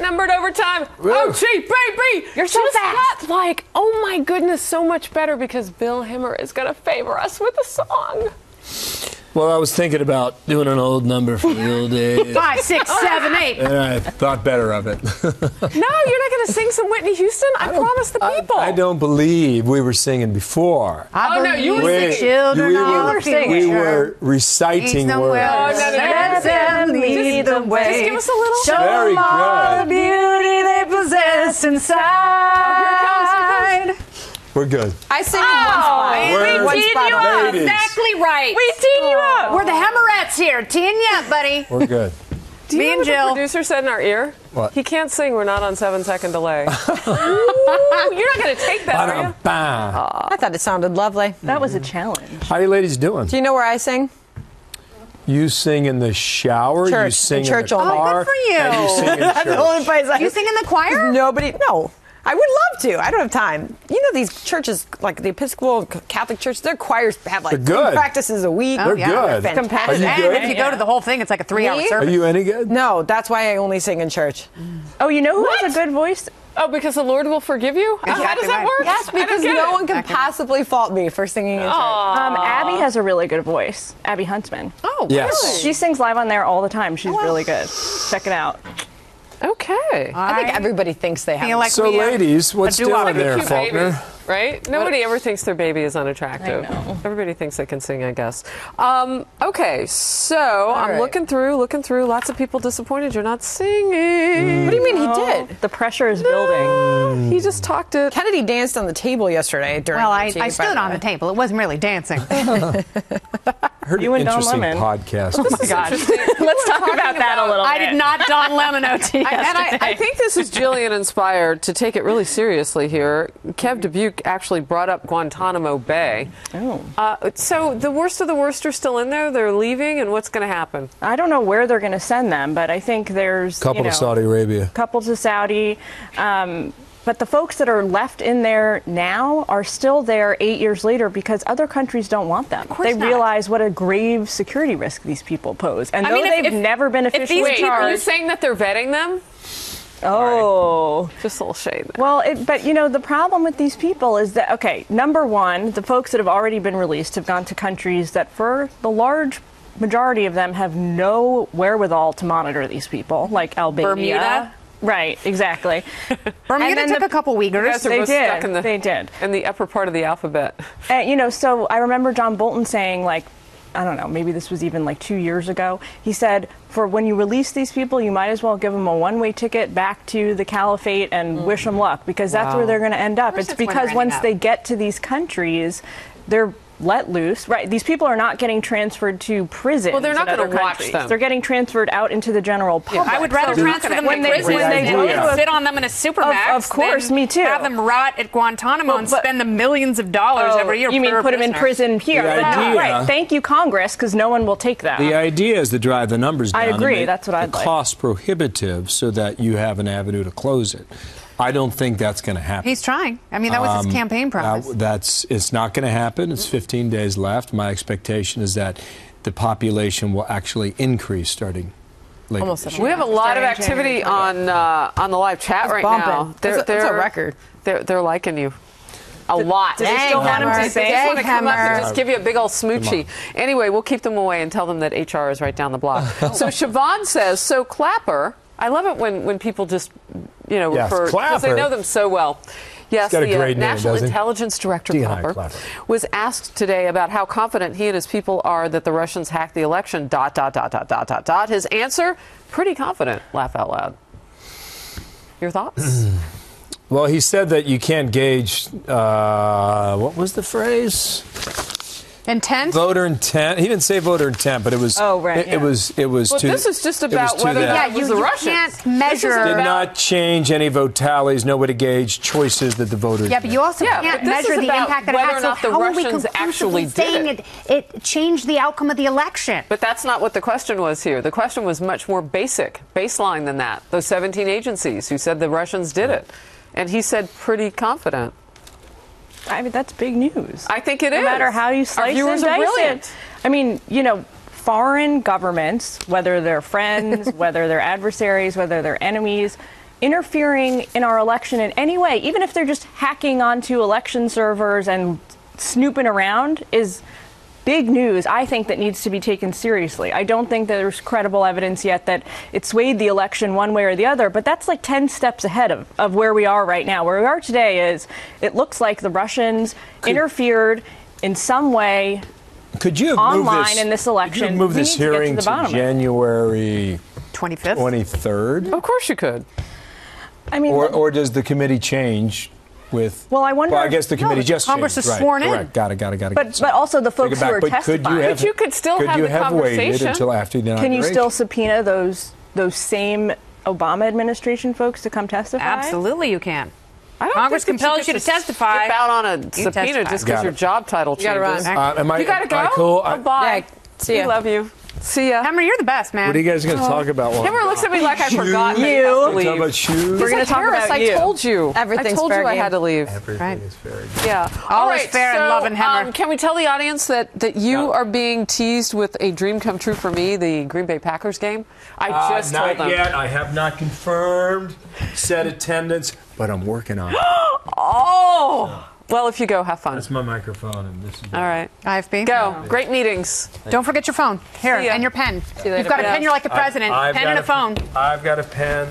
outnumbered overtime. Oh, gee, baby. You're so fast. Like, oh my goodness, so much better because Bill Himmer is going to favor us with a song. Well, I was thinking about doing an old number for the old days. 5, 6, 7, 8. And I thought better of it. No, you're not going to sing some Whitney Houston? I promised the people. I don't believe we were singing before. Oh, no, you were singing. Children of the We were reciting words. Let them lead the way. Just give us a little. Show Very them all the good. beauty they possess inside. Here it comes. We're good. I sing in one spot. We're- We teed you up. Ladies. Exactly right. We teed you up. We're the Hemmerettes here. Teeing you up, buddy. We're good. Do you Me know and what Jill. the producer said in our ear? What? He can't sing. We're not on 7-second delay. Ooh, you're not going to take that, are you? Ba-dum-bam. I thought it sounded lovely. That was a challenge. How you ladies doing? Do you know where I sing? You sing in the shower. You Church. sing In church in the only. car. Oh, good for you. And you sing in That's the church. only place I You sing in the choir? Nobody. No. I would love to. I don't have time. You know, these churches, like the Episcopal Catholic Church, their choirs have like They're good. 3 practices a week. They're good. They're fantastic. Are you And good? if you go to the whole thing, it's like a 3-hour Me? service. Are you any good? No, that's why I only sing in church. Oh, you know who has a good voice? Oh, because the Lord will forgive you? How Exactly does that right. work? Yes, I don't because get no it. one can possibly fault me for singing in church. Abby has a really good voice. Abby Huntsman. Oh, Yes. really? She sings live on there all the time. She's really good. Check it out. Okay. I think everybody thinks they have. feel like So, we, ladies, what's a duo. doing there, Cute Faulkner? babies, right? Nobody ever thinks their baby is unattractive. I know. Everybody thinks they can sing, I guess. Okay, so I'm right. looking through. Lots of people disappointed you're not singing. What do you mean he did? The pressure is building. He just talked it. Kennedy danced on the table yesterday during. Well, the I tea, by stood on way. the table. It wasn't really dancing. Heard You an and Don interesting Lemon. podcast. Oh my God. Let's talk about that a little I bit. did not Don Lemon OT And yesterday. I think this is Gillian inspired to take it really seriously here. Kev Dubuque actually brought up Guantanamo Bay. Oh. So the worst of the worst are still in there. They're leaving, and what's going to happen? I don't know where they're going to send them, but I think there's Couple you know, to Saudi Arabia. couple to Saudi. But the folks that are left in there now are still there 8 years later because other countries don't want them. course They not. realize what a grave security risk these people pose. And I though mean, if- they've if- never been If officially these people, are you charged. saying that they're vetting them? Oh. Just a little shade. Well, but you know, the problem with these people is that, okay, number one, the folks that have already been released have gone to countries that for the large majority of them have no wherewithal to monitor these people, like Albania. Bermuda? Right, exactly. Bermuda then took the- a couple You Uyghurs. guys are They both did. stuck in the, They did. in the upper part of the alphabet. You know, so I remember John Bolton saying, like, I don't know, maybe this was even like 2 years ago. He said, for when you release these people, you might as well give them a one-way ticket back to the caliphate and wish them luck, because that's where they're going to end up. It's that's where because they're once ending they get to these countries, they're let loose, right? These people are not getting transferred to prison. Well, they're not going gonna to watch them. They're getting transferred out into the general public. I would rather So transfer them when to they, prison when they Great go idea. to a sit on them in a supermax. Of course, than me too. Have them rot at Guantanamo and but- spend the millions of dollars every year. You mean per put them in prisoner. prison here? The But- idea- right. Thank you, Congress, because no one will take that. The idea is to drive the numbers down. I and agree. make That's what I'd the like. cost prohibitive so that you have an avenue to close it. I don't think that's going to happen. He's trying. I mean, that was his campaign promise. It's not going to happen. It's 15 days left. My expectation is that the population will actually increase starting later this year. We have a lot of Starting activity January on the live chat right bumping. now. That's a record. They're liking you. A lot. Do they still want him to They say? just want to come up and Hammer. just give you a big old smoochie. Anyway, we'll keep them away and tell them that HR is right down the block. So Siobhan says, so Clapper, I love it when people just, you know, Yes, refer, because they Clapper. know them so well. Yes, got a the great name, National doesn't he? Intelligence Director D.I. Clapper Clapper. was asked today about how confident he and his people are that the Russians hacked the election. ... His answer, pretty confident. Laugh out loud. Your thoughts? Well, he said that you can't gauge, what was the phrase? Intent? Voter intent. He didn't say voter intent, but it was. Oh, right, It yeah. was. Well, to, this is just it was about to whether that. that Yeah, was you the Russians. can't measure. Did not change any vote tallies. Nobody gauged choices that the voters. Yeah, but you also Yeah, can't but this measure is the about impact that it whether has. or not So the how are we Russians actually conclusively did saying it changed the outcome of the election? But that's not what the question was here. The question was much more baseline than that. Those 17 agencies who said the Russians did it. And he said pretty confident. I mean, that's big news. I think it is. No matter how you slice Our viewers and are dice brilliant. it. I mean, you know, foreign governments, whether they're friends, whether they're adversaries, whether they're enemies, interfering in our election in any way, even if they're just hacking onto election servers and snooping around, is big news, I think, that needs to be taken seriously. I don't think that there's credible evidence yet that it swayed the election one way or the other, but that's like 10 steps ahead of where we are right now. Where we are today is it looks like the Russians interfered in some way online in this election. Could you move this hearing to January 25th? 23rd? Of course you could. I mean, or does the committee change? Well, I guess the committee just Congress changed. is sworn in. Correct. Got it. But also the folks who are testifying. But you could still have the conversation. Waited until after the inauguration? Can you still subpoena those same Obama administration folks to come testify? Absolutely, you can. Congress compels you to testify. Skip out on a subpoena just because your job title changes. You gotta you gotta go. Cool? Bye. See ya. We love you. See ya. Hammer, you're the best, man. What are you guys going to talk about? Hammer looks at me like I forgot you. Talk about shoes. We're going to talk about you. I told you. Everything's I told fair you I game. had to leave. Everything is fair game. Yeah. All is fair in love and Hammer. Can we tell the audience that you are being teased with a dream come true for me, the Green Bay Packers game? I just told them. Not yet. I have not confirmed set attendance, but I'm working on it. Oh! Well, if you go, have fun. That's my microphone, and this is All right. IFB. Go. Great meetings. Don't forget your phone. Here, and your pen. You've got a pen, you're like the president. Pen and a phone. I've got a pen.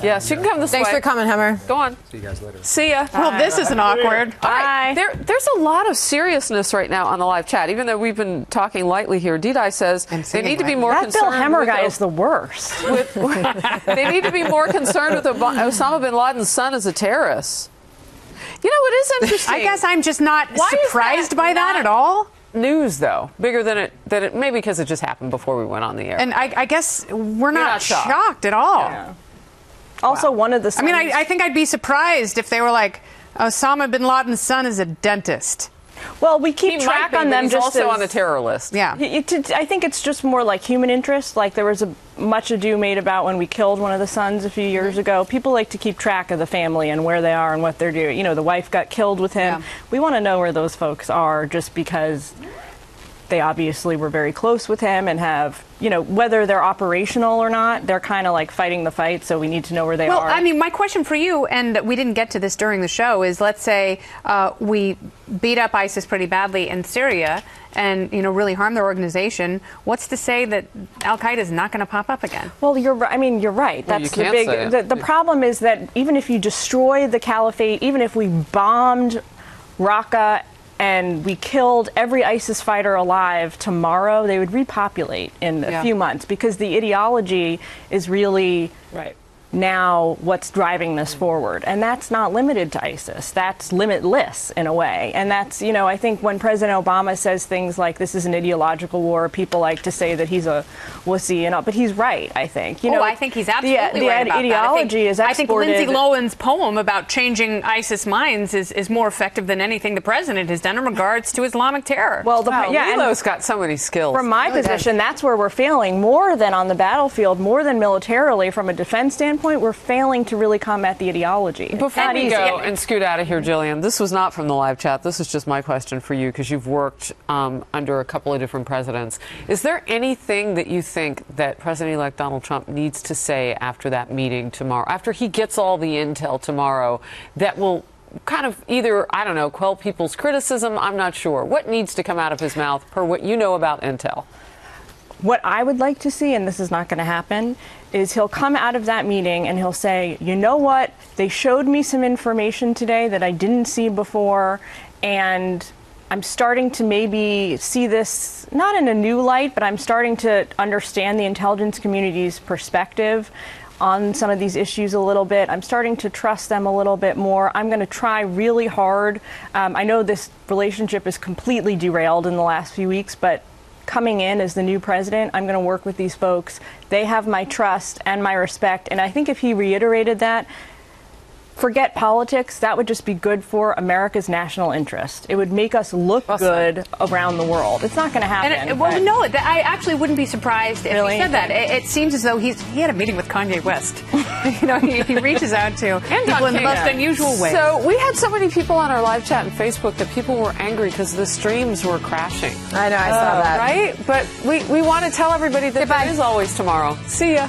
Yes, you can come this way. Thanks for coming, Hammer. Go on. See you guys later. See ya. Well, this isn't awkward. All right. There's a lot of seriousness right now on the live chat, even though we've been talking lightly here. Didi says they need to be more concerned. That Bill Hammer guy is the worst. They need to be more concerned with Osama bin Laden's son as a terrorist. You know, it is interesting. I guess I'm just not surprised by that at all. News, though, bigger than it maybe because it just happened before we went on the air. And I guess we're not shocked. shocked at all. Yeah. Also, one of the sons, I think I'd be surprised if they were like, Osama bin Laden's son is a dentist. Well, we keep track on them. He's just also as, on the terror list. Yeah. I think it's just more like human interest. Like there was much ado made about when we killed one of the sons a few years ago. People like to keep track of the family and where they are and what they're doing. You know, the wife got killed with him. Yeah. We want to know where those folks are just because they obviously were very close with him and have, you know, whether they're operational or not, they're kind of like fighting the fight, so we need to know where they are. Well, I mean, my question for you, and we didn't get to this during the show, is let's say we beat up ISIS pretty badly in Syria and, you know, really harm their organization. What's to say that Al-Qaeda is not going to pop up again? Well, you're right. Well, That's you the can't big. say it. The problem is that even if you destroy the caliphate, even if we bombed Raqqa and we killed every ISIS fighter alive tomorrow, they would repopulate in a few months because the ideology is really now what's driving this forward. And that's not limited to ISIS. That's limitless in a way. And that's, you know, I think when President Obama says things like this is an ideological war, people like to say that he's a wussy and all, but he's right, I think. You know, I think he's absolutely right about ideology that. is I think exported. Lindsay Lohan's poem about changing ISIS minds is more effective than anything the president has done in regards to Islamic terror. Well, Lilo's got so many skills. From my position, that's where we're failing more than on the battlefield, more than militarily. From a defense standpoint, we're failing to really combat the ideology. Before we go and scoot out of here, Gillian, this was not from the live chat. This is just my question for you because you've worked under a couple of different presidents. Is there anything that you think that President-elect Donald Trump needs to say after that meeting tomorrow, after he gets all the intel tomorrow, that will kind of either, I don't know, quell people's criticism? I'm not sure. What needs to come out of his mouth per what you know about intel? What I would like to see, and this is not going to happen, is he'll come out of that meeting and he'll say, you know what, they showed me some information today that I didn't see before, and I'm starting to maybe see this, not in a new light, but I'm starting to understand the intelligence community's perspective on some of these issues a little bit. I'm starting to trust them a little bit more. I'm going to try really hard. I know this relationship is completely derailed in the last few weeks, but coming in as the new president, I'm going to work with these folks. They have my trust and my respect. And I think if he reiterated that, forget politics, that would just be good for America's national interest. It would make us look good around the world. It's not going to happen. And, I actually wouldn't be surprised if he said that. It seems as though he had a meeting with Kanye West. You know, he reaches out to people in the most unusual way. So we had so many people on our live chat and Facebook that people were angry because the streams were crashing. I know, I saw that. Right? But we want to tell everybody that that is always tomorrow. See ya.